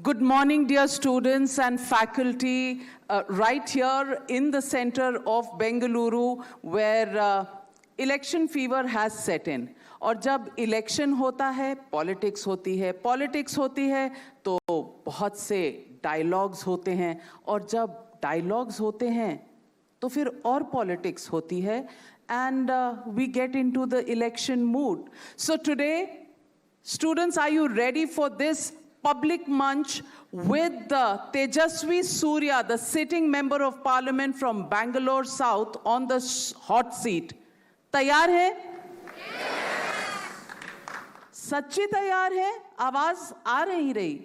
Good morning, dear students and faculty, right here in the center of Bengaluru, where election fever has set in. और जब election होता है, politics होती है तो बहुत से डायलॉग्स होते हैं, और जब डायलॉग्स होते हैं तो फिर और पॉलिटिक्स होती है, and we get into the election mood. So today, students, are you ready for this public munch with Tejasvi Surya, the sitting member of parliament from Bangalore South, on the hot seat? तैयार है? सच्ची तैयार है? आवाज आ रही?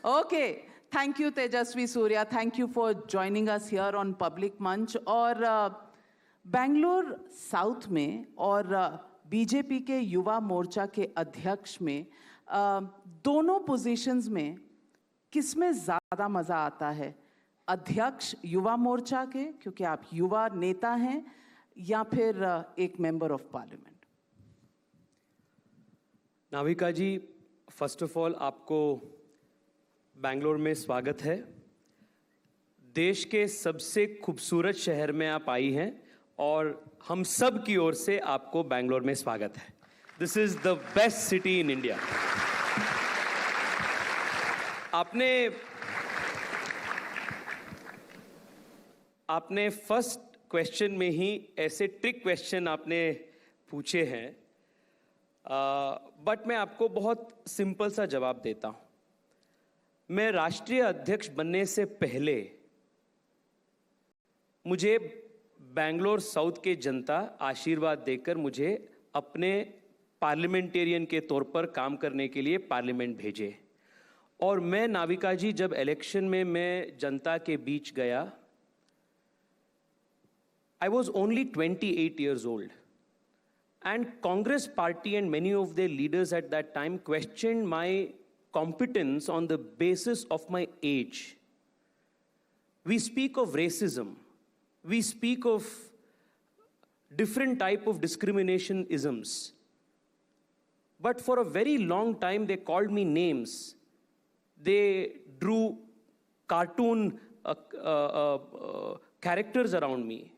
Okay. Thank you, Tejasvi Surya. Thank you for joining us here on Public Munch. और Bangalore south में और बीजेपी के युवा मोर्चा के अध्यक्ष में दोनों पोजीशंस में किसमें ज़्यादा मज़ा आता है? अध्यक्ष युवा मोर्चा के, क्योंकि आप युवा नेता हैं, या फिर एक member of parliament? Navika ji, first of all आपको बैंगलोर में स्वागत है। देश के सबसे खूबसूरत शहर में आप आई हैं और हम सब की ओर से आपको बैंगलोर में स्वागत है। This is the best city in India. आपने फर्स्ट क्वेश्चन में ही ऐसे ट्रिक क्वेश्चन आपने पूछे हैं, बट मैं आपको बहुत सिंपल सा जवाब देता हूं। मैं राष्ट्रीय अध्यक्ष बनने से पहले मुझे बैंगलोर साउथ के जनता आशीर्वाद देकर मुझे अपने पार्लियामेंटेरियन के तौर पर काम करने के लिए पार्लियामेंट भेजे। और मैं नाविका जी, जब इलेक्शन में मैं जनता के बीच गया, I was only 28 years old, and Congress party and many of their leaders at that time questioned my competence on the basis of my age. We speak of racism. We speak of different type of discrimination isms. But for a very long time, they called me names. They drew cartoon characters around me.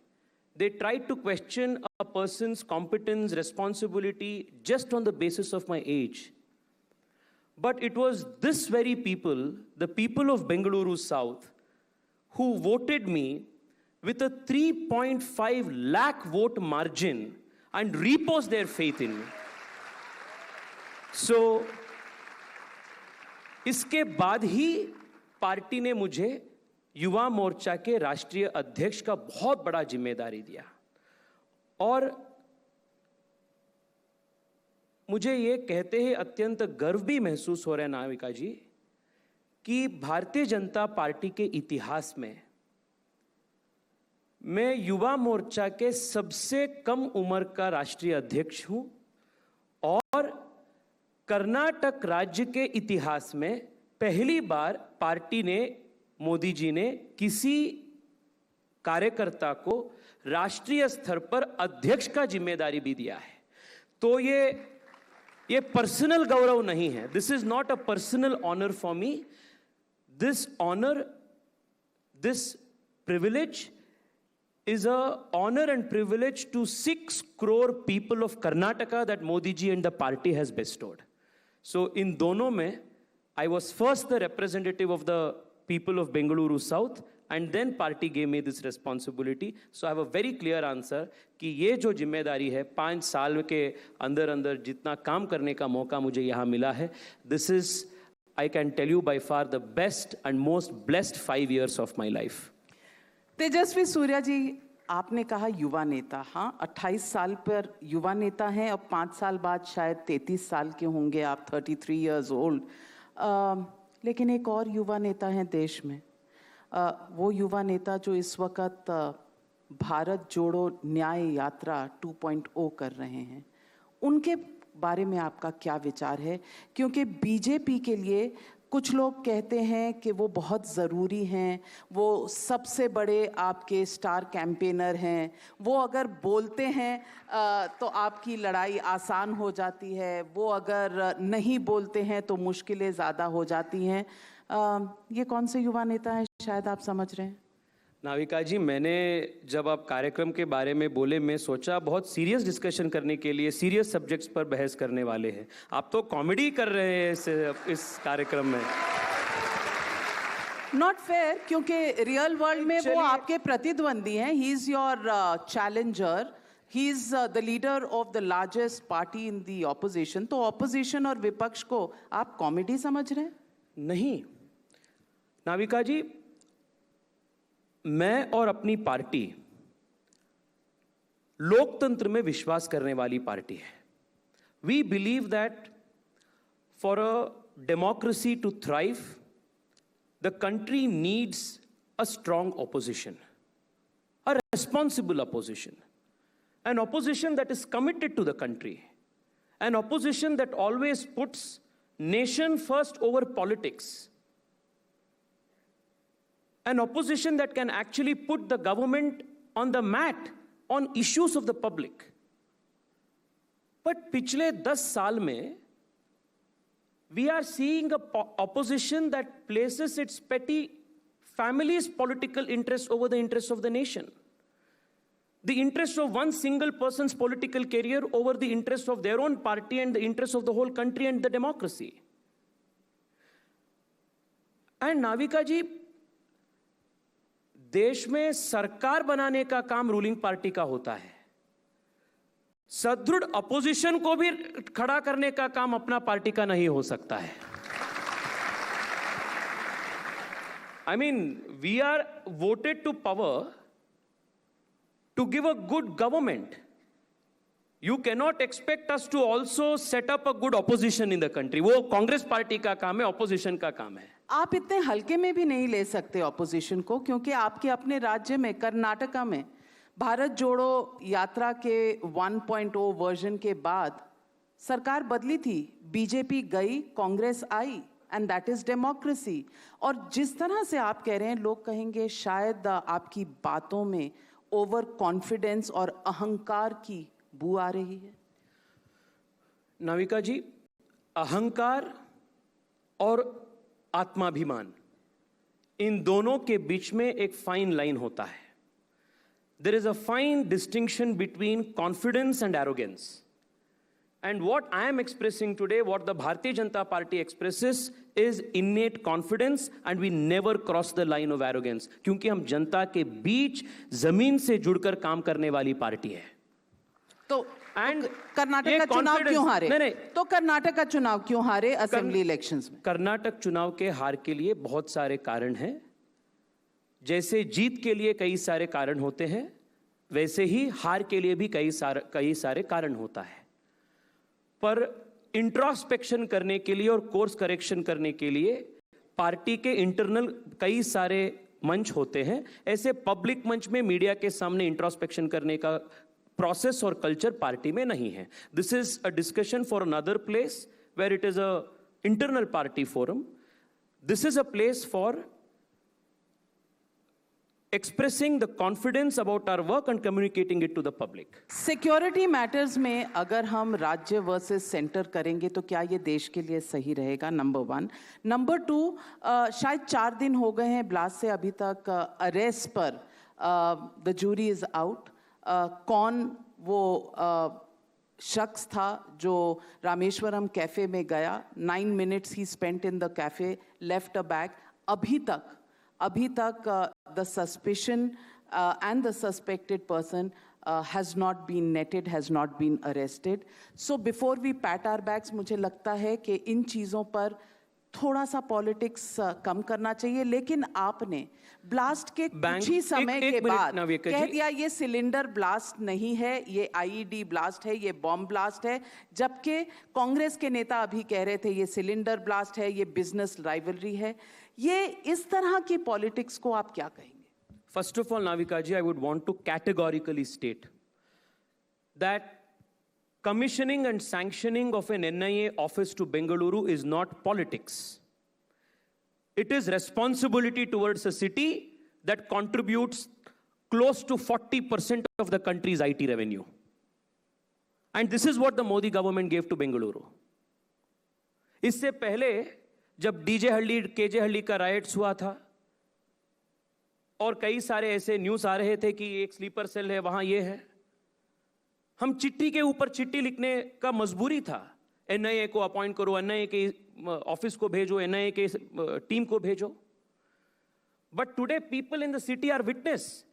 They tried to question a person's competence, responsibility, just on the basis of my age. But it was this very people, the people of Bengaluru South, who voted me with a 3.5 lakh vote margin and reposed their faith in me. So, इसके बाद ही party ने मुझे युवा मोर्चा के राष्ट्रीय अध्यक्ष का बहुत बड़ा जिम्मेदारी दिया। और मुझे ये कहते हैं अत्यंत गर्व भी महसूस हो रहा है नाविका जी, कि भारतीय जनता पार्टी के इतिहास में मैं युवा मोर्चा के सबसे कम उम्र का राष्ट्रीय अध्यक्ष हूं, और कर्नाटक राज्य के इतिहास में पहली बार पार्टी ने, मोदी जी ने, किसी कार्यकर्ता को राष्ट्रीय स्तर पर अध्यक्ष का जिम्मेदारी भी दिया है। तो ये पर्सनल गौरव नहीं है। This is not a personal honour for me. This honour, this privilege is a honor and privilege to 6 crore people of Karnataka that Modi ji and the party has bestowed. So in दोनों में, I was first the representative of the people of Bengaluru South, and then party gave me this responsibility. So I have a very clear answer कि ये जो जिम्मेदारी है, 5 साल के अंदर जितना काम करने का मौका मुझे यहाँ मिला है, this is, I can tell you, by far the best and most blessed 5 years of my life. Tejasvi Surya जी, आपने कहा युवा नेता। हाँ, 28 साल पर युवा नेता हैं, अब 5 साल बाद शायद 33 साल के होंगे आप, 33 years old। लेकिन एक और युवा नेता हैं देश में, वो युवा नेता जो इस वक्त भारत जोड़ो न्याय यात्रा 2.0 कर रहे हैं, उनके बारे में आपका क्या विचार है? क्योंकि बीजेपी के लिए कुछ लोग कहते हैं कि वो बहुत ज़रूरी हैं, वो सबसे बड़े आपके स्टार कैंपेनर हैं, वो अगर बोलते हैं तो आपकी लड़ाई आसान हो जाती है, वो अगर नहीं बोलते हैं तो मुश्किलें ज़्यादा हो जाती हैं। ये कौन से युवा नेता हैं, शायद आप समझ रहे हैं? नाविका जी, मैंने जब आप कार्यक्रम के बारे में बोले, मैं सोचा बहुत सीरियस डिस्कशन करने के लिए, सीरियस सब्जेक्ट्स पर बहस करने वाले हैं। आप तो कॉमेडी कर रहे हैं इस कार्यक्रम में। नॉट फेयर, क्योंकि रियल वर्ल्ड में वो आपके प्रतिद्वंदी हैं। He is your challenger, he is the leader of the largest party in the opposition. तो ऑपोजिशन और विपक्ष को आप कॉमेडी समझ रहे हैं? नहीं नाविका जी, मैं और अपनी पार्टी लोकतंत्र में विश्वास करने वाली पार्टी है। We believe that for a democracy to thrive, the country needs a strong opposition, a responsible opposition, an opposition that is committed to the country, an opposition that always puts nation first over politics, an opposition that can actually put the government on the mat on issues of the public. But पिछले 10 साल में we are seeing a opposition that places its petty family's political interests over the interests of the nation. The interest of one single person's political career over the interest of their own party and the interest of the whole country and the democracy. And Navika जी, देश में सरकार बनाने का काम ruling party का होता है, सदृढ़ opposition को भी खड़ा करने का काम अपना पार्टी का नहीं हो सकता है। I mean, we are voted to power to give a good government. You cannot expect us to also set up a good opposition in the country. वो कांग्रेस पार्टी का काम है, ऑपोजिशन का काम है। आप इतने हल्के में भी नहीं ले सकते ऑपोजिशन को, क्योंकि आपके अपने राज्य में, कर्नाटका में, भारत जोड़ो यात्रा के 1.0 वर्जन के बाद सरकार बदली थी, बीजेपी गई, कांग्रेस आई, एंड दैट इज डेमोक्रेसी। और जिस तरह से आप कह रहे हैं, लोग कहेंगे शायद आपकी बातों में ओवर कॉन्फिडेंस और अहंकार की बू आ रही है। नाविका जी, अहंकार और आत्माभिमान, इन दोनों के बीच में एक फाइन लाइन होता है। There is a fine distinction between confidence and arrogance, and what I am expressing today, what the Bharatiya Janata Party expresses is innate confidence, and we never cross the line of arrogance, क्योंकि हम जनता के बीच जमीन से जुड़कर काम करने वाली party है। तो कर्नाटक का चुनाव क्यों हारे? नहीं, तो कर्नाटक का चुनाव क्यों हारे असेंबली इलेक्शंस में? कर्नाटक चुनाव के हार के लिए बहुत सारे कारण हैं। जैसे जीत के लिए कई सारे कारण होते हैं, वैसे ही हार के लिए भी कई सारे कारण होता है। पर इंट्रोस्पेक्शन करने के लिए और कोर्स करेक्शन करने के लिए पार्टी के इंटरनल कई सारे मंच होते हैं। ऐसे पब्लिक मंच में मीडिया के सामने इंट्रोस्पेक्शन करने का प्रोसेस और कल्चर पार्टी में नहीं है। This is a discussion for another place where it is a internal party forum. This is a place for expressing the confidence about our work and communicating it to the public. Security matters में अगर हम राज्य versus centre करेंगे तो क्या ये देश के लिए सही रहेगा? नंबर 1। नंबर 2, शायद 4 दिन हो गए हैं ब्लास्ट से अभी तक अरेस्ट पर, द जूरी इज आउट। कौन वो शख्स था जो रामेश्वरम कैफे में गया? 9 minutes he spent in the cafe, left a bag. अभी तक the suspicion and the suspected person has not been netted, has not been arrested. So before we pat our backs, मुझे लगता है कि इन चीज़ों पर थोड़ा सा पॉलिटिक्स कम करना चाहिए। लेकिन आपने ब्लास्ट के कुछ ही समय के बाद कह दिया ये सिलेंडर ब्लास्ट नहीं है, ये आईईडी ब्लास्ट है, ये बॉम्ब ब्लास्ट है, जबकि कांग्रेस के नेता अभी कह रहे थे ये सिलेंडर ब्लास्ट है, ये बिजनेस राइवलरी है। ये इस तरह की पॉलिटिक्स को आप क्या कहेंगे? First of all, Navika ji, I would want to categorically state that commissioning and sanctioning of an NIA office to Bengaluru is not politics. It is responsibility towards a city that contributes close to 40% of the country's IT revenue. And this is what the Modi government gave to Bengaluru. इससे पहले जब DJ हल्ली KJ हल्ली का rights हुआ था और कई सारे ऐसे न्यूज़ आ रहे थे कि एक स्लीपर सेल है, वहां ये है, हम चिट्ठी के ऊपर चिट्ठी लिखने का मजबूरी था। एनआईए को अपॉइंट करो, एनआईए के ऑफिस को भेजो, एनआईए के टीम को भेजो। But today people in the city are witness.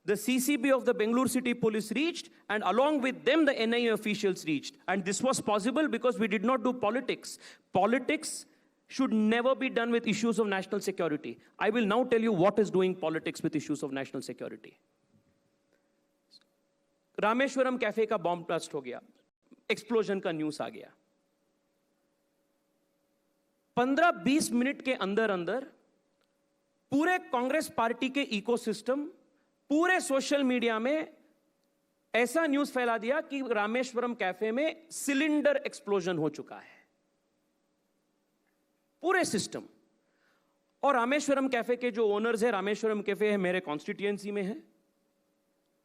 The CCB of the Bengaluru City Police reached, and along with them the NIA officials reached. And this was possible because we did not do politics. Politics should never be done with issues of national security. I will now tell you what is doing politics with issues of national security. Rameswaram cafe का bomb blast हो गया, explosion का news आ गया। 15-20 minute के अंदर अंदर पूरे Congress party के इकोसिस्टम, पूरे सोशल मीडिया में ऐसा न्यूज़ फैला दिया कि रामेश्वरम कैफे में सिलेंडर एक्सप्लोजन हो चुका है, पूरे सिस्टम। और रामेश्वरम कैफे के जो ओनर्स है, रामेश्वरम कैफे है मेरे कॉन्स्टिट्यूएंसी में है।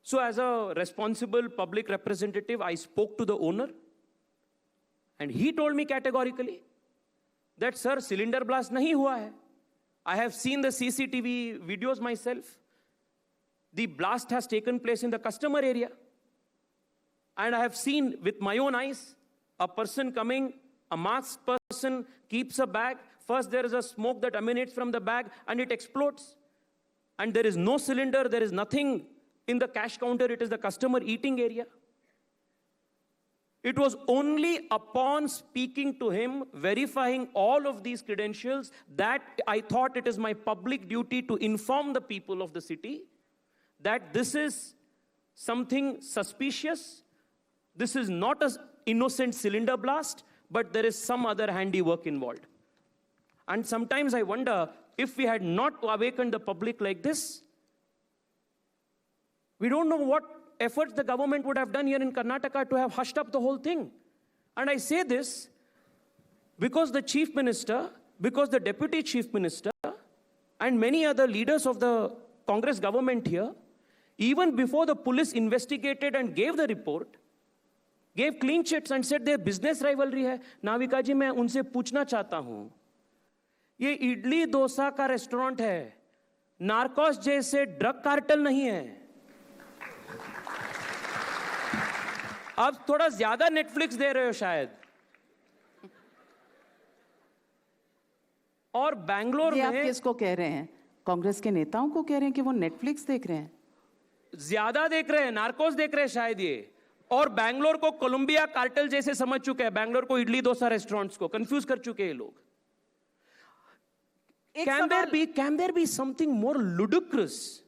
So as a responsible public representative, I spoke to the owner and he told me categorically that sir, cylinder blast nahi hua hai. I have seen the CCTV videos myself. The blast has taken place in the customer area. And I have seen with my own eyes a person coming, a masked person keeps a bag. First there is a smoke that emanates from the bag and it explodes. And there is no cylinder, there is nothing in the cash counter, it is the customer eating area. It was only upon speaking to him, verifying all of these credentials, that I thought it is my public duty to inform the people of the city that this is something suspicious. This is not an innocent cylinder blast, but there is some other handiwork involved. And sometimes I wonder if we had not awakened the public like this, we don't know what efforts the government would have done here in Karnataka to have hushed up the whole thing. And I say this because the chief minister, because the deputy chief minister, and many other leaders of the Congress government here, even before the police investigated and gave the report, gave clean chits and said their business rivalry hai. Navika ji, मैं उनसे पूछना चाहता हूं, ये इडली डोसा का restaurant है, Narcos जैसे drug cartel नहीं है। आप थोड़ा ज्यादा नेटफ्लिक्स दे रहे हो शायद। और बैंगलोर में आप किसको कह रहे हैं? कांग्रेस के नेताओं को कह रहे हैं कि वो नेटफ्लिक्स देख रहे हैं? ज्यादा देख रहे हैं, नार्कोस देख रहे हैं शायद ये। और बैंगलोर को कोलंबिया कार्टेल जैसे समझ चुके हैं, बैंगलोर को इडली डोसा रेस्टोरेंट्स को कंफ्यूज कर चुके हैं लोग। Can there be something more ludicrous,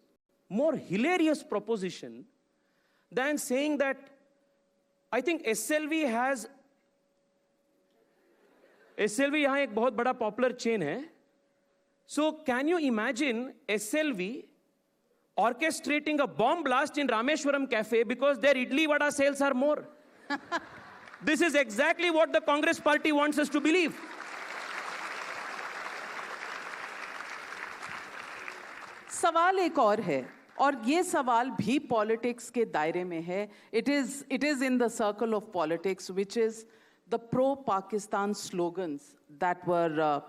more hilarious proposition than saying that I think SLV यहाँ एक बहुत बड़ा पॉपुलर चेन है। So can you imagine SLV orchestrating a bomb blast in Rameshwaram cafe because their idli vada sales are more? This is exactly what the Congress party wants us to believe. सवाल एक और है, और ये सवाल भी politics के दायरे में है. It is in the circle of politics, which is the pro-Pakistan slogans that were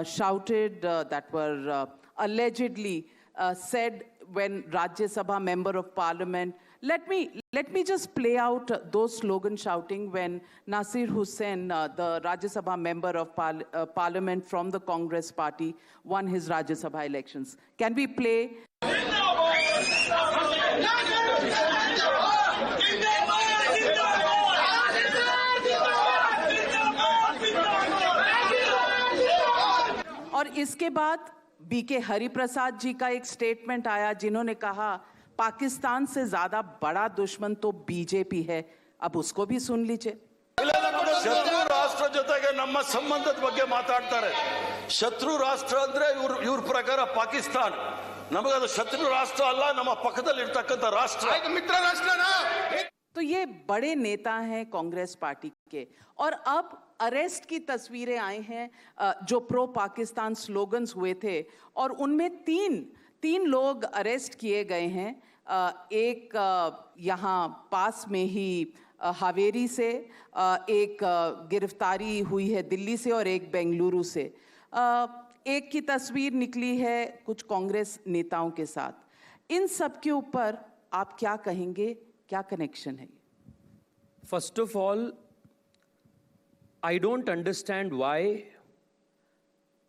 shouted, that were allegedly said when Rajya Sabha member of parliament. Let me just play out those slogan shouting when Nasir Hussain, the Rajya Sabha member of parliament from the Congress party, won his Rajya Sabha elections. Can we play? और इसके बाद BK Hariprasad जी का एक statement आया, जिन्होंने कहा पाकिस्तान से ज्यादा बड़ा दुश्मन तो बीजेपी है. अब उसको भी सुन लीजिए. ಶತ್ರು ರಾಷ್ಟ್ರ ಜೊತೆಗೆ ನಮ್ಮ ಸಂಬಂಧದ ಬಗ್ಗೆ ಮಾತಾಡ್ತಾರೆ. ಶತ್ರು ರಾಷ್ಟ್ರ ಅಂದ್ರೆ ಇವ್ರ ಪ್ರಕಾರ ಪಾಕಿಸ್ತಾನ. ನಮಗದು ಶತ್ರು ರಾಷ್ಟ್ರ ಅಲ್ಲ, ನಮ್ಮ ಪಕ್ಕದಲ್ಲಿ ಇರತಕ್ಕಂತ ರಾಷ್ಟ್ರ, ಮಿತ್ರ ರಾಷ್ಟ್ರನಾ. तो ये बड़े नेता हैं कांग्रेस पार्टी के, और अब अरेस्ट की तस्वीरें आई हैं जो प्रो पाकिस्तान स्लोगन्स हुए थे, और उनमें तीन लोग अरेस्ट किए गए हैं। एक यहाँ पास में ही हावेरी से, एक गिरफ्तारी हुई है दिल्ली से और एक बेंगलुरु से। एक की तस्वीर निकली है कुछ कांग्रेस नेताओं के साथ। इन सब के ऊपर आप क्या कहेंगे, क्या कनेक्शन है? First of all, I don't understand why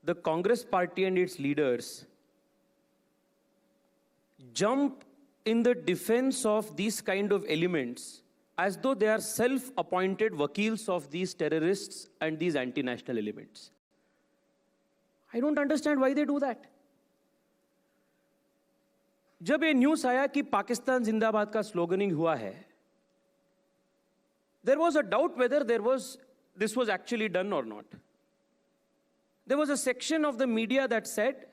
the Congress party and its leaders jump in the defense of these kind of elements as though they are self-appointed vakils of these terrorists and these anti-national elements. I don't understand why they do that. जब ये news आया कि पाकिस्तान जिंदाबाद का स्लोगनिंग हुआ है, there was a doubt whether this was actually done or not. There was a section of the media that said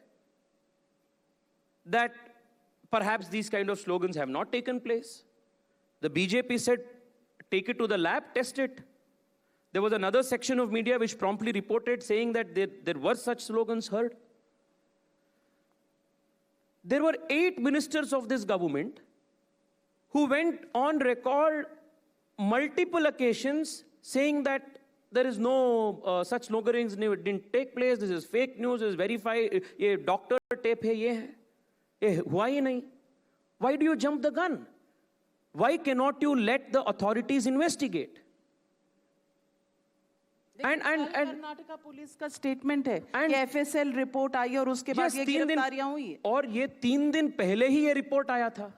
that perhaps these kind of slogans have not taken place. The BJP said, take it to the lab, test it. There was another section of media which promptly reported saying that there were such slogans heard. There were 8 ministers of this government who went on record multiple occasions saying that there is no such slogans didn't take place, this is fake news, this is verified, ये doctor tape है, ये हुआ ही नहीं. Why do you jump the gun? Why cannot you let the authorities investigate? And Karnataka police का statement है कि FSL report आई और उसके बाद ये गिरफ्तारियां हुई है। और ये 3 दिन पहले ही ये रिपोर्ट आया था,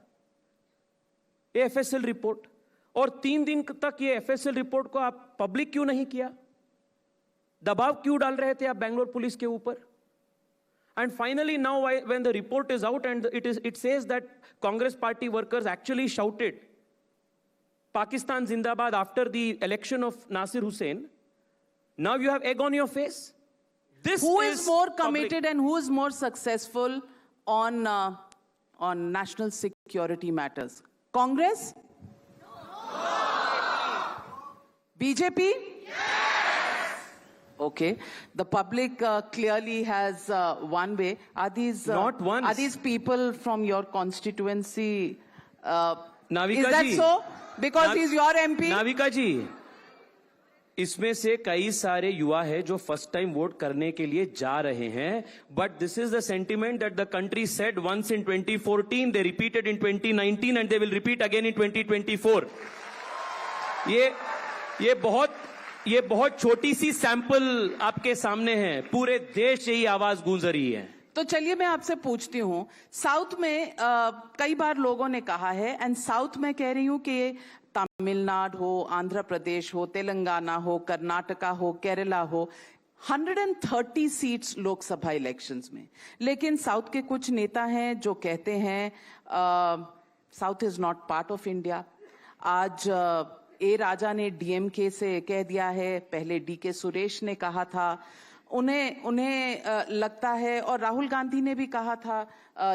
ये एफएसएल रिपोर्ट, और 3 दिन तक ये एफएसएल रिपोर्ट को आप पब्लिक क्यों नहीं किया? दबाव क्यों डाल रहे थे आप बेंगलोर पुलिस के ऊपर? And finally now when the report is out and it says that Congress party workers actually shouted Pakistan Zindabad after the election of Nasir Hussain, now you have egg on your face. This who is more committed public. and who is more successful on national security matters? Congress? BJP? Yes. Okay. The public clearly has one way. Are these Not once. Are these people from your constituency? Navika is that ji. so? Because he's your MP? Navika जी, इसमें से कई सारे युवा है जो first time vote करने के लिए जा रहे हैं, but this is the sentiment that the country said once in 2014, they repeated in 2019 and they will repeat again in 2024. ये बहुत छोटी सी सैंपल आपके सामने है, पूरे देश यही आवाज गूंज रही है. तो चलिए मैं आपसे पूछती हूँ, साउथ में कई बार लोगों ने कहा है, एंड साउथ में कह रही हूँ कि तमिलनाडु हो, आंध्र प्रदेश हो, तेलंगाना हो, कर्नाटका हो, केरला हो, 130 सीट्स लोकसभा इलेक्शंस में. लेकिन साउथ के कुछ नेता हैं जो कहते हैं south is not part of India. आज ए राजा ने डीएमके से कह दिया है, पहले डीके सुरेश ने कहा था. उन्हें लगता है, और राहुल गांधी ने भी कहा था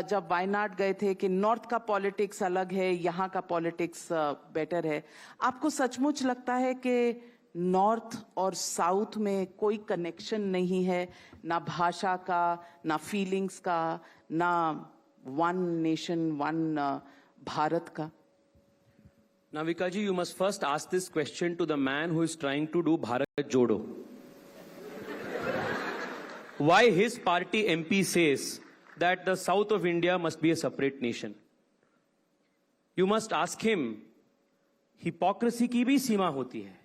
जब वायनाड गए थे, कि नॉर्थ का पॉलिटिक्स अलग है, यहाँ का पॉलिटिक्स बेटर है. आपको सचमुच लगता है कि नॉर्थ और साउथ में कोई कनेक्शन नहीं है, ना भाषा का, ना फीलिंग्स का, ना वन नेशन वन भारत का? Navika ji, you must first ask this question to the man who is trying to do Bharat Jodo. Why his party MP says that the south of India must be a separate nation. You must ask him, hypocrisy की भी सीमा होती है.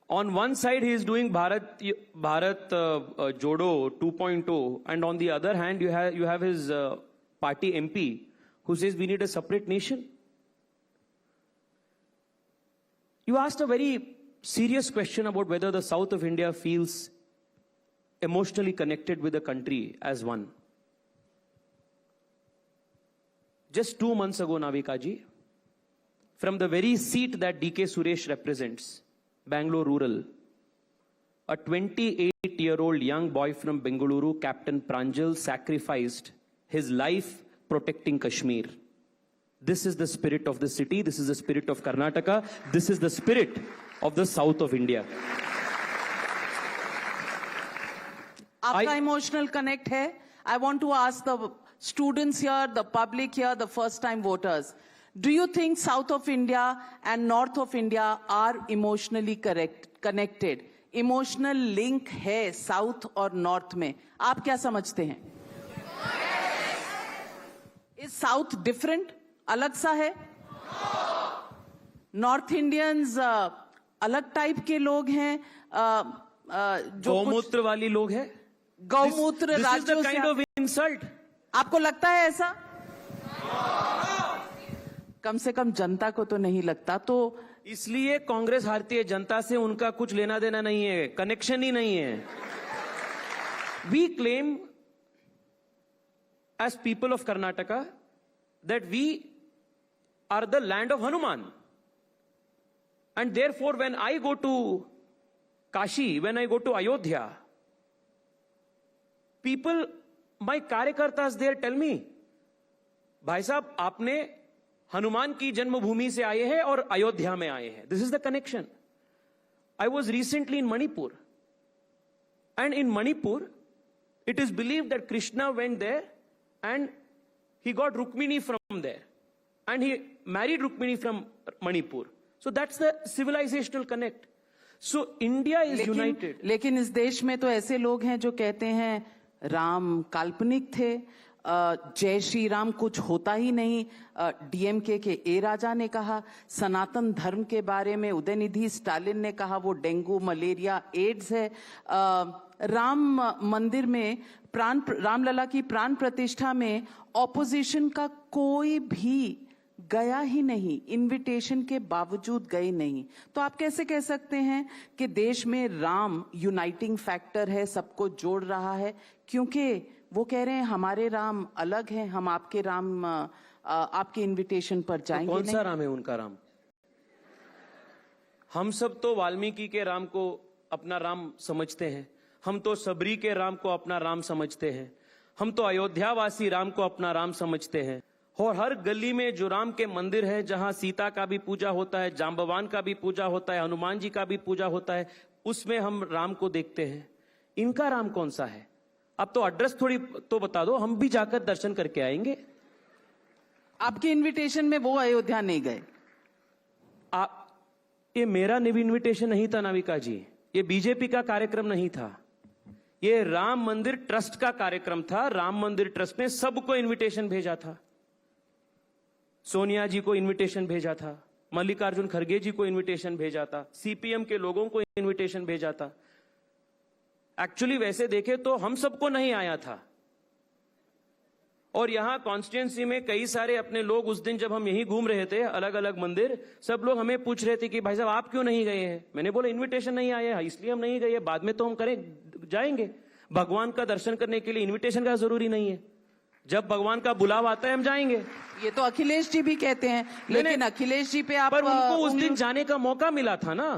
On one side he is doing Bharat Jodo 2.0, and on the other hand you have his party MP who says we need a separate nation. You asked a very serious question about whether the south of India feels emotionally connected with the country as one. Just 2 months ago, Navika ji, from the very seat that DK Suresh represents, Bangalore Rural, a 28-year-old young boy from Bengaluru, Captain Pranjal, sacrificed his life protecting Kashmir. This is the spirit of the city. This is the spirit of Karnataka. This is the spirit of the south of India. आपका emotional connect है. I want to ask the students here, the public here, the first time voters. Do you think South of India and North of India are emotionally connected? Emotional link है South और North में. आप क्या समझते हैं? Is South different? अलग सा है? North Indians अलग टाइप के लोग हैं जो गौमूत्र वाली लोग हैं. गौमूत्र राज्यों से. Kind of insult. आपको लगता है ऐसा? कम से कम जनता को तो नहीं लगता. तो इसलिए कांग्रेस हारती है. जनता से उनका कुछ लेना देना नहीं है, कनेक्शन ही नहीं है. We claim as people of Karnataka that we are the land of Hanuman. And therefore, when I go to Kashi, when I go to Ayodhya, people, my कार्यकर्तास there tell me, भाई साहब आपने हनुमान की जन्मभूमि से आए हैं और अयोध्या में आए हैं. This is the connection. I was recently in Manipur. And in Manipur, it is believed that Krishna went there and he got Rukmini from there. And he married Rukmini from Manipur. So that's the civilizational connect. So India is united. लेकिन इस देश में तो ऐसे लोग हैं जो कहते हैं राम काल्पनिक थे, जय श्री राम कुछ होता ही नहीं. डीएमके के ए राजा ने कहा. सनातन धर्म के बारे में उदयनिधि स्टालिन ने कहा वो डेंगू मलेरिया एड्स है. राम मंदिर में रामलला की प्राण प्रतिष्ठा में ऑपोजिशन का कोई भी गया ही नहीं, इनविटेशन के बावजूद गए नहीं. तो आप कैसे कह सकते हैं कि देश में राम यूनाइटिंग फैक्टर है, सबको जोड़ रहा है? क्योंकि वो कह रहे हैं हमारे राम अलग हैं, हम आपके राम आपके इनविटेशन पर जाएंगे. तो कौन सा राम है उनका राम? हम सब तो वाल्मीकि के राम को अपना राम समझते हैं. हम तो सबरी के राम को अपना राम समझते हैं. हम तो अयोध्यावासी राम को अपना राम समझते हैं. और हर गली में जो राम के मंदिर है, जहां सीता का भी पूजा होता है, जांबवान का भी पूजा होता है, हनुमान जी का भी पूजा होता है, उसमें हम राम को देखते हैं. इनका राम कौन सा है? अब तो एड्रेस थोड़ी तो बता दो, हम भी जाकर दर्शन करके आएंगे. आपके इनविटेशन में वो अयोध्या नहीं गए. ये मेरा इनविटेशन नहीं था नाविका जी. ये बीजेपी का कार्यक्रम नहीं था. ये राम मंदिर ट्रस्ट का कार्यक्रम था. राम मंदिर ट्रस्ट ने सबको इनविटेशन भेजा था. सोनिया जी को इनविटेशन भेजा था, मल्लिकार्जुन खड़गे जी को इनविटेशन भेजा था, सीपीएम के लोगों को इनविटेशन भेजा था. एक्चुअली वैसे देखे तो हम सबको नहीं आया था. और यहां कॉन्स्टिट्यूंसी में कई सारे अपने लोग, उस दिन जब हम यहीं घूम रहे थे अलग अलग मंदिर, सब लोग हमें पूछ रहे थे कि भाई साहब आप क्यों नहीं गए हैं. मैंने बोला इनविटेशन नहीं आया है इसलिए हम नहीं गए. बाद में तो हम जाएंगे. भगवान का दर्शन करने के लिए इनविटेशन का जरूरी नहीं है. जब भगवान का बुलावा आता है हम जाएंगे. ये तो अखिलेश जी भी कहते हैं, लेकिन अखिलेश जी पे आप पर उनको उस दिन जाने का मौका मिला था ना.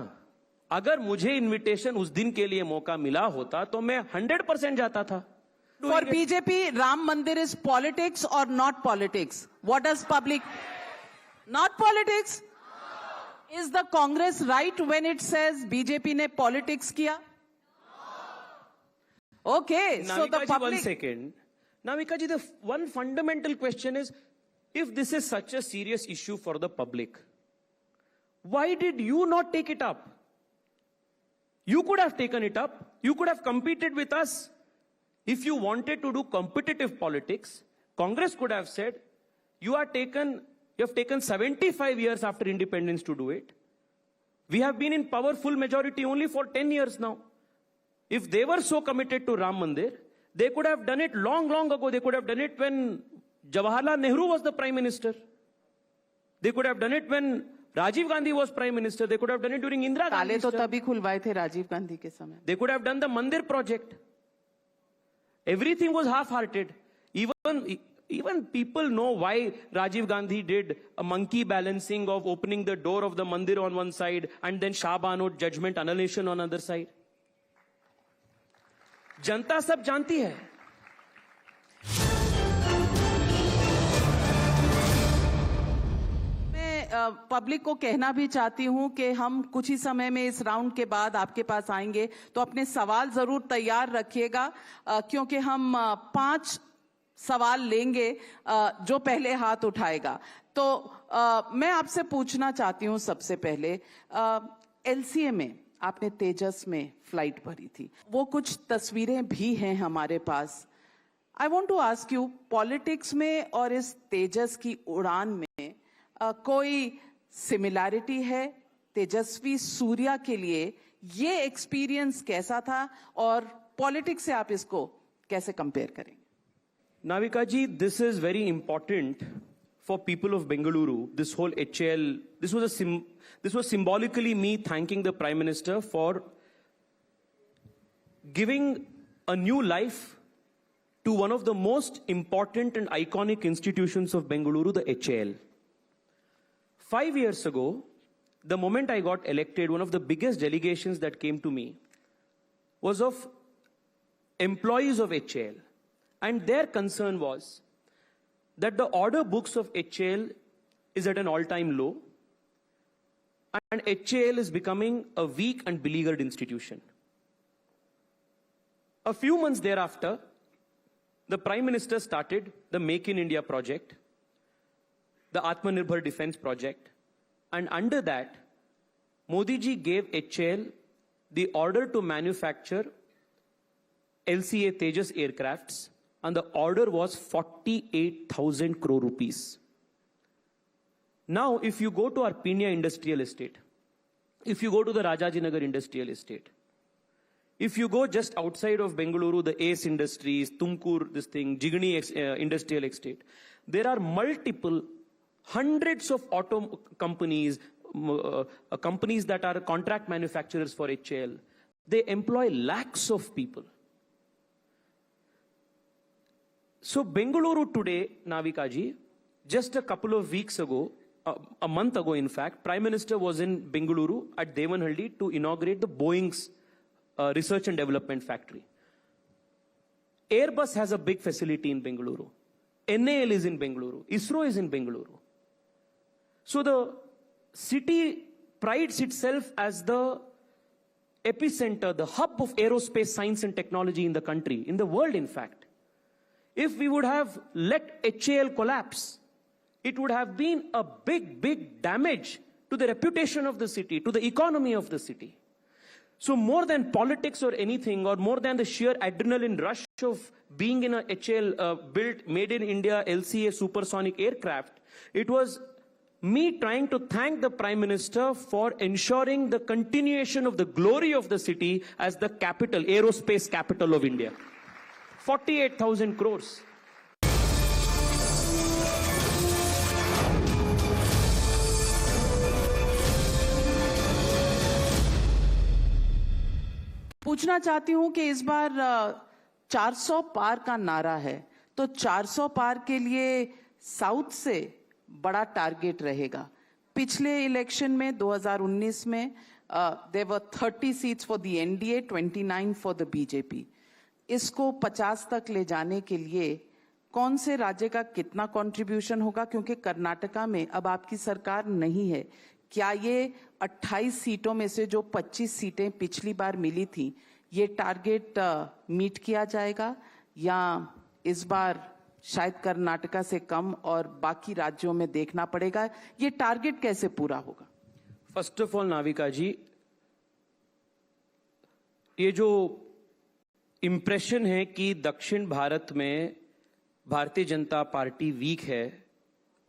अगर मुझे इनविटेशन उस दिन के लिए मौका मिला होता तो मैं 100% जाता था. For BJP, Ram Mandir is politics or not politics? What does public? Not politics? Is the Congress right when it says BJP ने politics किया? Okay, so the public. 1 second. Navika ji, the one fundamental question is, if this is such a serious issue for the public, why did you not take it up? You could have taken it up. You could have competed with us. If you wanted to do competitive politics, Congress could have said, you have taken 75 years after independence to do it. We have been in powerful majority only for 10 years now. If they were so committed to Ram Mandir, they could have done it long, long ago. They could have done it when Jawaharlal Nehru was the Prime Minister. They could have done it when Rajiv Gandhi was Prime Minister. They could have done it during Indira Gandhi. ताले तो तभी खुलवाए थे राजीव गांधी के समय. They could have done the Mandir project. Everything was half-hearted. Even people know why Rajiv Gandhi did a monkey balancing of opening the door of the Mandir on one side and then Shah Banot judgment annulation on other side. जनता सब जानती है. Public को कहना भी चाहती हूं कि हम कुछ ही समय में इस राउंड के बाद आपके पास आएंगे, तो अपने सवाल जरूर तैयार रखिएगा, क्योंकि हम 5 सवाल लेंगे जो पहले हाथ उठाएगा। तो मैं आपसे पूछना चाहती हूं सबसे पहले, एलसीए में आपने तेजस में फ्लाइट भरी थी, वो कुछ तस्वीरें भी हैं हमारे पास। I want to ask you, politics में और इस तेजस की उड़ान में कोई सिमिलैरिटी है? तेजस्वी सूर्या के लिए ये एक्सपीरियंस कैसा था और पॉलिटिक्स से आप इसको कैसे कंपेयर करेंगे? Navika ji, this is very important for people of Bengaluru. This whole HAL, this was symbolically me thanking the Prime Minister for giving a new life to one of the most important and iconic institutions of Bengaluru, the HAL. 5 years ago, the moment I got elected, one of the biggest delegations that came to me was of employees of HAL. And their concern was that the order books of HAL is at an all-time low, and HAL is becoming a weak and beleaguered institution. A few months thereafter, the Prime Minister started the Make in India project, the Atmanirbhar Defense project, and under that, Modi ji gave HAL the order to manufacture LCA Tejas aircrafts, and the order was 48,000 crore rupees. Now, if you go to our Pinya Industrial Estate, if you go to the Rajajinagar Industrial Estate, if you go just outside of Bengaluru, the Ace Industries, Tumkur, Jigani Industrial Estate, there are multiple hundreds of auto companies, companies that are contract manufacturers for HAL. They employ lakhs of people. So Bengaluru today, Navika ji, just a couple of weeks ago, a month ago in fact, Prime Minister was in Bengaluru at Devanhalli to inaugurate the Boeing's research and development factory. Airbus has a big facility in Bengaluru. NAL is in Bengaluru. ISRO is in Bengaluru. So the city prides itself as the epicenter, the hub of aerospace science and technology in the country, in the world in fact. If we would have let HAL collapse, it would have been a big, big damage to the reputation of the city, to the economy of the city. So more than politics or anything, or more than the sheer adrenaline rush of being in a HAL built, made in India LCA supersonic aircraft, it was me trying to thank the Prime Minister for ensuring the continuation of the glory of the city as the capital, aerospace capital of India. 48,000 crores. पूछना चाहती हूं कि इस बार 400 पार का नारा है, तो 400 पार के लिए साउथ से बड़ा टारगेट रहेगा। पिछले इलेक्शन में 2019 में there were 30 seats for the NDA, 29 for the BJP. इसको 50 तक ले जाने के लिए कौन से राज्य का कितना कंट्रीब्यूशन होगा, क्योंकि कर्नाटका में अब आपकी सरकार नहीं है। क्या ये 28 सीटों में से जो 25 सीटें पिछली बार मिली थी, ये टारगेट मीट किया जाएगा, या इस बार शायद कर्नाटका से कम और बाकी राज्यों में देखना पड़ेगा? ये टारगेट कैसे पूरा होगा? फर्स्ट ऑफ ऑल नाविका जी, ये जो इंप्रेशन है कि दक्षिण भारत में भारतीय जनता पार्टी वीक है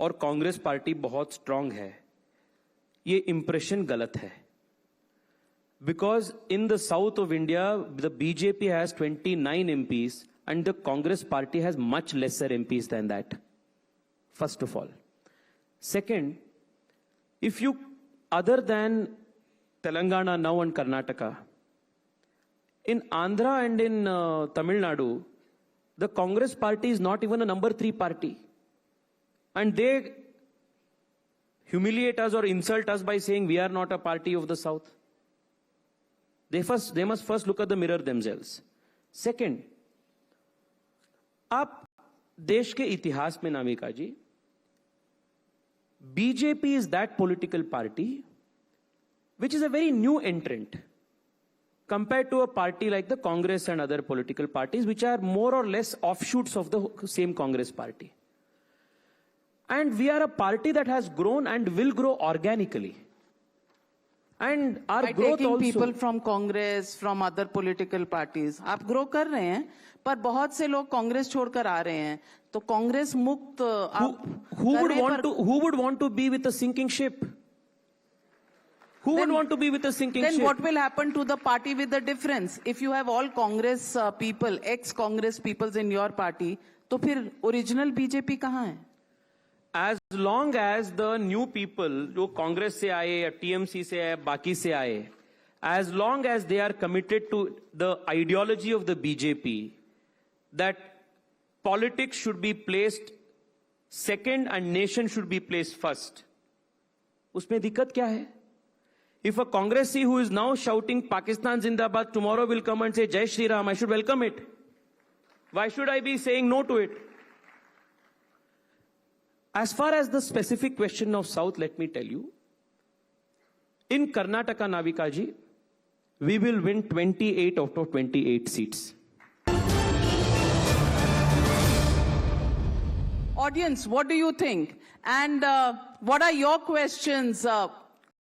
और कांग्रेस पार्टी बहुत स्ट्रांग है, ये इंप्रेशन गलत है। Because in the south of India the BJP has 29 MPs and the Congress party has much lesser MPs than that. First of all. Second, if you, other than Telangana now and Karnataka, in Andhra and in Tamil Nadu, the Congress party is not even a number 3 party. And they humiliate us or insult us by saying we are not a party of the South. They must first look at the mirror themselves. Second, आप देश के इतिहास में नामिका जी BJP is that political party which is a very new entrant compared to a party like the Congress and other political parties, which are more or less offshoots of the same Congress party. And we are a party that has grown and will grow organically. And our By growth taking also... people from Congress, from other political parties, आप grow कर रहे हैं, पर बहुत से लोग कांग्रेस छोड़कर आ रहे हैं, तो कांग्रेस मुक्त Who would want to be with a sinking ship? Who would want to be with a sinking ship? Then what will happen to the party with the difference? If you have all Congress people, ex-Congress peoples in your party, तो फिर original BJP कहाँ है? As long as the new people जो कांग्रेस से आए या TMC से आए बाकी से आए, as long as they are committed to the ideology of the BJP that politics should be placed second and nation should be placed first, उसमें दिक्कत क्या है? If a Congressee who is now shouting Pakistan Zindabad tomorrow will come and say Jai Shri Ram, I should welcome it. Why should I be saying no to it? As far as the specific question of South, let me tell you, in Karnataka, Navika ji, we will win 28 out of 28 seats. Audience, what do you think? And what are your questions?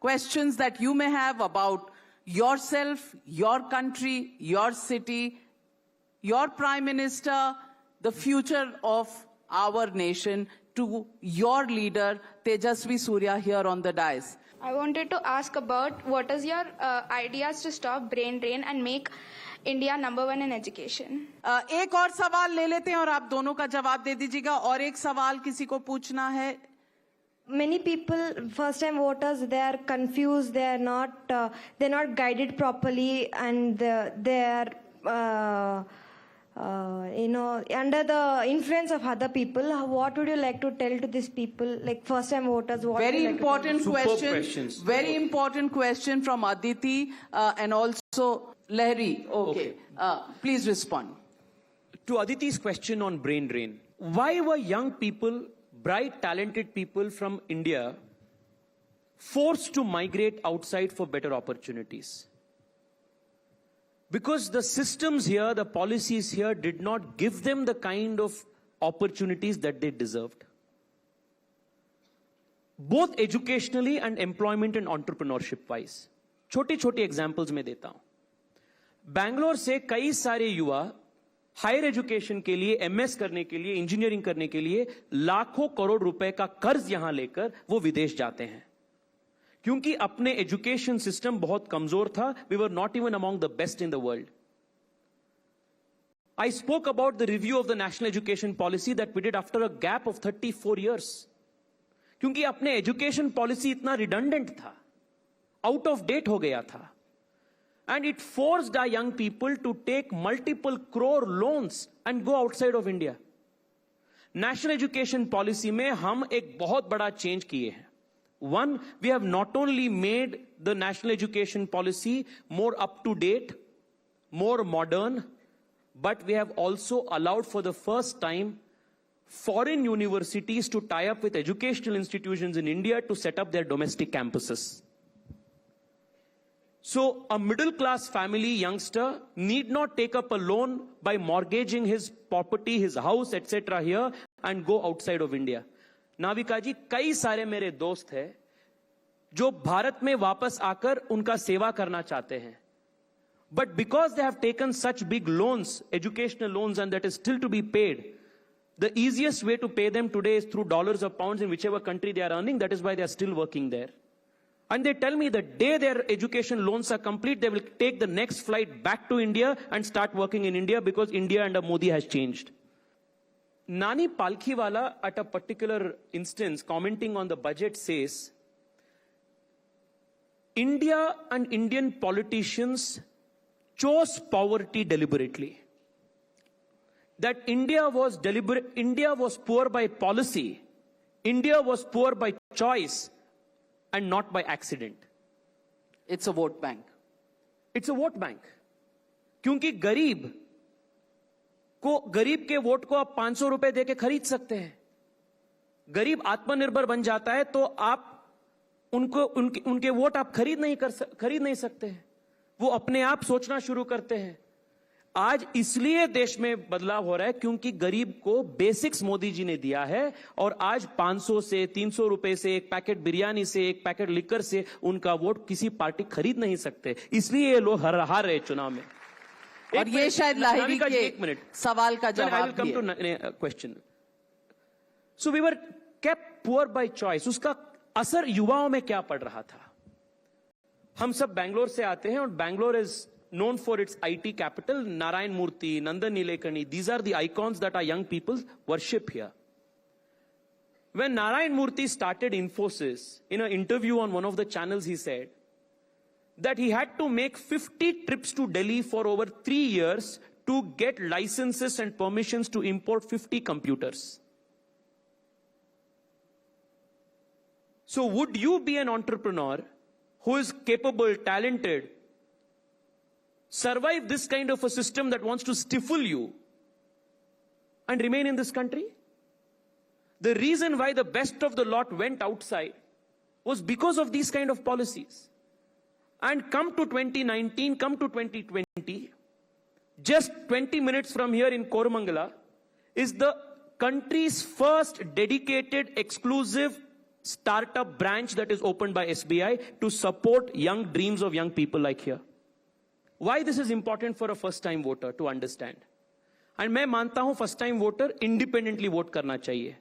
Questions that you may have about yourself, your country, your city, your Prime Minister, the future of our nation, to your leader, Tejasvi Surya, here on the dais. I wanted to ask about what is your ideas to stop brain drain and make India #1 in education. एक और सवाल ले लेते हैं और आप दोनों का जवाब दे दीजिएगा. और एक सवाल किसी को पूछना है? Many people, first-time voters, they are confused. They're not guided properly, and they're under the influence of other people. What would you like to tell to these people, like first-time voters? Very important question. Questions. Very important question from Aditi and also Lahiri. Okay. Please respond. To Aditi's question on brain drain, why were young people, bright, talented people from India forced to migrate outside for better opportunities? Because the systems here, the policies here did not give them the kind of opportunities that they deserved. Both educationally and employment and entrepreneurship wise. छोटी-छोटी examples मैं देता हूं. बैंगलोर से कई सारे युवा higher education के लिए, एमएस करने के लिए, इंजीनियरिंग करने के लिए लाखों करोड़ रुपए का कर्ज यहां लेकर वो विदेश जाते हैं, क्योंकि अपने एजुकेशन सिस्टम बहुत कमजोर था. We were not even among the best in the world. I spoke about the review of the national education policy that we did after a gap of 34 years, क्योंकि अपने एजुकेशन पॉलिसी इतना redundant था, out of date हो गया था. And it forced our young people to take multiple crore loans and go outside of India. National education policy में हम एक बहुत बड़ा change किए हैं. One, we have not only made the national education policy more up to date, more modern, but we have also allowed for the first time foreign universities to tie up with educational institutions in India to set up their domestic campuses. So a middle-class family youngster need not take up a loan by mortgaging his property, his house, etc. here and go outside of India. Navika जी, कई सारे मेरे दोस्त हैं जो भारत में वापस आकर उनका सेवा करना चाहते हैं. But because they have taken such big loans, educational loans, and that is still to be paid, the easiest way to pay them today is through dollars or pounds in whichever country they are earning. That is why they are still working there. And they tell me the day their education loans are complete, they will take the next flight back to India and start working in India because India under Modi has changed. Nani Palkhiwala, at a particular instance, commenting on the budget, says, India and Indian politicians chose poverty deliberately. That India was poor by policy. India was poor by choice. And not by accident. It's a vote bank. It's a vote bank. क्योंकि गरीब के vote को आप 500 रुपए देके खरीद सकते हैं. गरीब आत्मनिर्भर बन जाता है तो आप उनके वोट आप खरीद नहीं सकते हैं। वो अपने आप सोचना शुरू करते हैं। आज इसलिए देश में बदलाव हो रहा है क्योंकि गरीब को बेसिक्स मोदी जी ने दिया है और आज 500 से 300 रुपए से एक पैकेट बिरयानी से एक पैकेट लिकर से उनका वोट किसी पार्टी खरीद नहीं सकते। इसलिए ये लोग हार रहे चुनाव में। और ये शायद लाहिरी के सवाल का जवाब come to question. So we were kept poor by choice. उसका असर युवाओं में क्या पड़ रहा था? हम सब बैंगलोर से आते हैं और Bangalore is known for its IT capital. Narayan Murthy, Nandan Nilekani, these are the icons that our young people worship here. When Narayan Murthy started Infosys, in an interview on one of the channels, he said that he had to make 50 trips to Delhi for over 3 years to get licenses and permissions to import 50 computers. So would you be an entrepreneur who is capable, talented, survive this kind of a system that wants to stifle you and remain in this country? The reason why the best of the lot went outside was because of these kind of policies. And come to 2019, come to 2020, just 20 minutes from here in Koramangala is the country's first dedicated exclusive startup branch that is opened by SBI to support young dreams of young people like here. Why this is important for a first time voter to understand? And मैं मानता हूं first time voter independently vote करना चाहिए।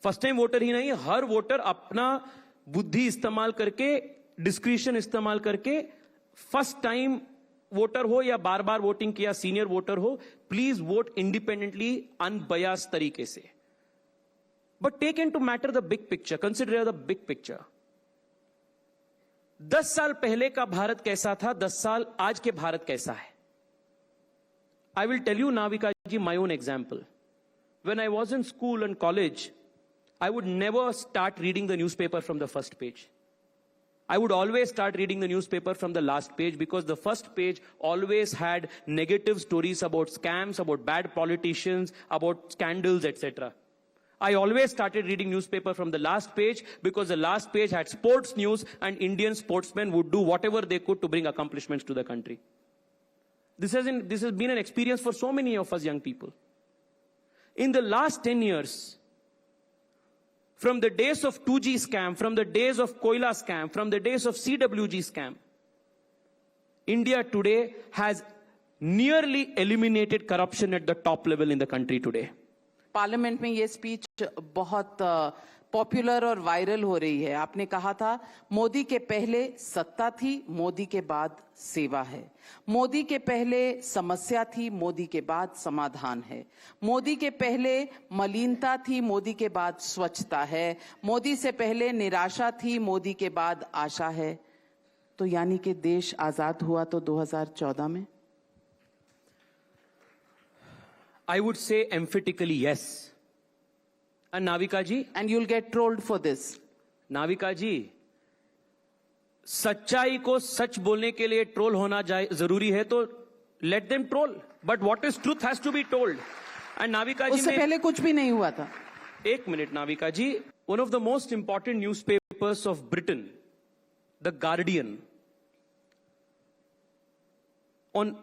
First time voter ही नहीं, हर voter अपना बुद्धि इस्तेमाल करके, डिस्क्रिशन इस्तेमाल करके, फर्स्ट टाइम वोटर हो या बार बार वोटिंग किया सीनियर वोटर हो, प्लीज वोट इंडिपेंडेंटली अनबयास तरीके से। But take into matter the big picture, consider the big picture. 10 साल पहले का भारत कैसा था, 10 साल आज के भारत कैसा है? I will tell you Navika ji my own example. When I was in school and college, I would never start reading the newspaper from the first page. I would always start reading the newspaper from the last page because the first page always had negative stories about scams, about bad politicians, about scandals, etc. I always started reading newspaper from the last page because the last page had sports news and Indian sportsmen would do whatever they could to bring accomplishments to the country. This has been an experience for so many of us young people. In the last 10 years, from the days of 2G scam, from the days of Koila scam, from the days of CWG scam, India today has nearly eliminated corruption at the top level in the country today. Parliament में ये speech बहुत popular और viral हो रही है। आपने कहा था मोदी के पहले सत्ता थी, मोदी के बाद सेवा है। मोदी के पहले समस्या थी, मोदी के बाद समाधान है। मोदी के पहले मलिनता थी, मोदी के बाद स्वच्छता है। मोदी से पहले निराशा थी, मोदी के बाद आशा है। तो यानी कि देश आजाद हुआ तो 2014 में? I would say emphatically yes. And Navika ji? And you'll get trolled for this. Navika ji, सच्चाई को सच बोलने के लिए ट्रोल होना जरूरी है तो let them troll. But what is truth has to be told. And Navika ji, उससे पहले कुछ भी नहीं हुआ था। एक minute Navika ji, one of the most important newspapers of Britain, The Guardian, on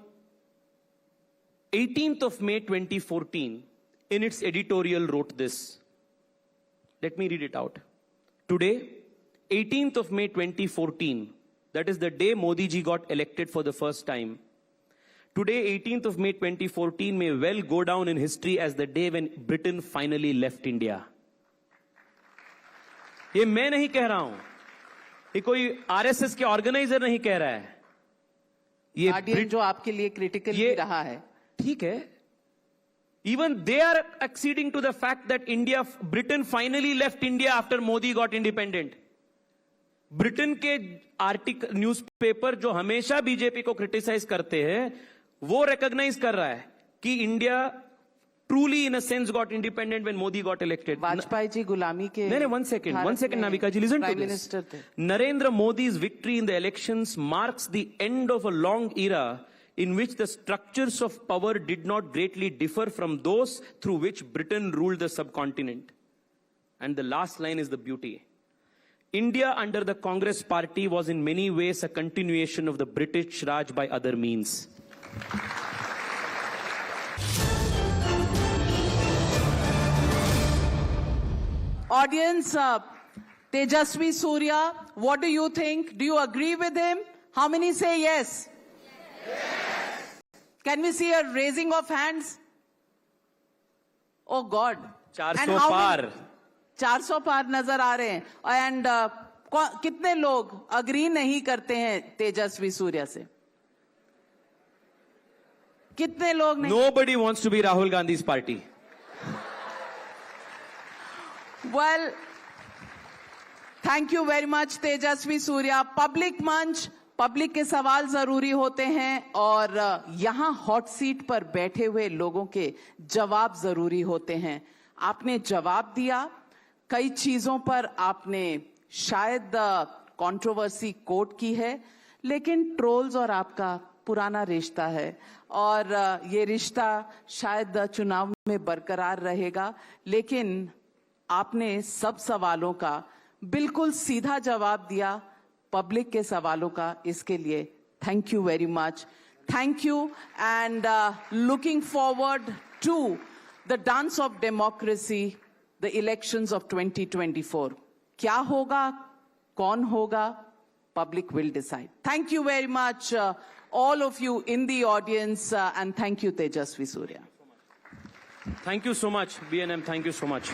18th of May 2014, in its editorial wrote this. Let me read it out. Today, 18th of May 2014, that is the day Modi ji got elected for the first time. Today, 18th of May 2014 may well go down in history as the day when Britain finally left India. ये मैं नहीं कह रहा हूं, ये कोई RSS के organiser नहीं कह रहा है, ये गार्डियन जो आपके लिए क्रिटिकल भी रहा है। ठीक है, even they are acceding to the fact that Britain finally left India after Modi got independent. Britain के आर्टिकल न्यूज़पेपर जो हमेशा बीजेपी को क्रिटिसाइज करते हैं वो रिकॉग्नाइज कर रहा है कि India truly in a sense got independent when Modi got elected. Vajpayee ji गुलामी के नहीं, one second Navika ji, listen to this. Narendra Modi's victory in the elections marks the end of a long era in which the structures of power did not greatly differ from those through which Britain ruled the subcontinent. And the last line is the beauty. India under the Congress party was in many ways a continuation of the British Raj by other means. Audience, Tejasvi Surya, what do you think? Do you agree with him? How many say yes? Yes. Can we see a raising of hands? Oh God. 400 पार. 400 पार नजर आ रहे हैं. And कितने लोग agree नहीं करते हैं तेजस्वी सूर्या से? कितने लोग नहीं? Nobody wants to be Rahul Gandhi's party. Well, thank you very much Tejasvi Surya. Public मंच, पब्लिक के सवाल जरूरी होते हैं और यहाँ हॉट सीट पर बैठे हुए लोगों के जवाब जरूरी होते हैं. आपने जवाब दिया, कई चीजों पर आपने शायद कंट्रोवर्सी कोट की है, लेकिन ट्रोल्स और आपका पुराना रिश्ता है और ये रिश्ता शायद चुनाव में बरकरार रहेगा. लेकिन आपने सब सवालों का बिल्कुल सीधा जवाब दिया, पब्लिक के सवालों का. इसके लिए thank you very much. Thank you and looking forward to the dance of democracy, the elections of 2024. क्या होगा, कौन होगा, public will decide. Thank you very much all of you in the audience and thank you Tejasvi Surya. Thank you so much, BNM. Thank you so much.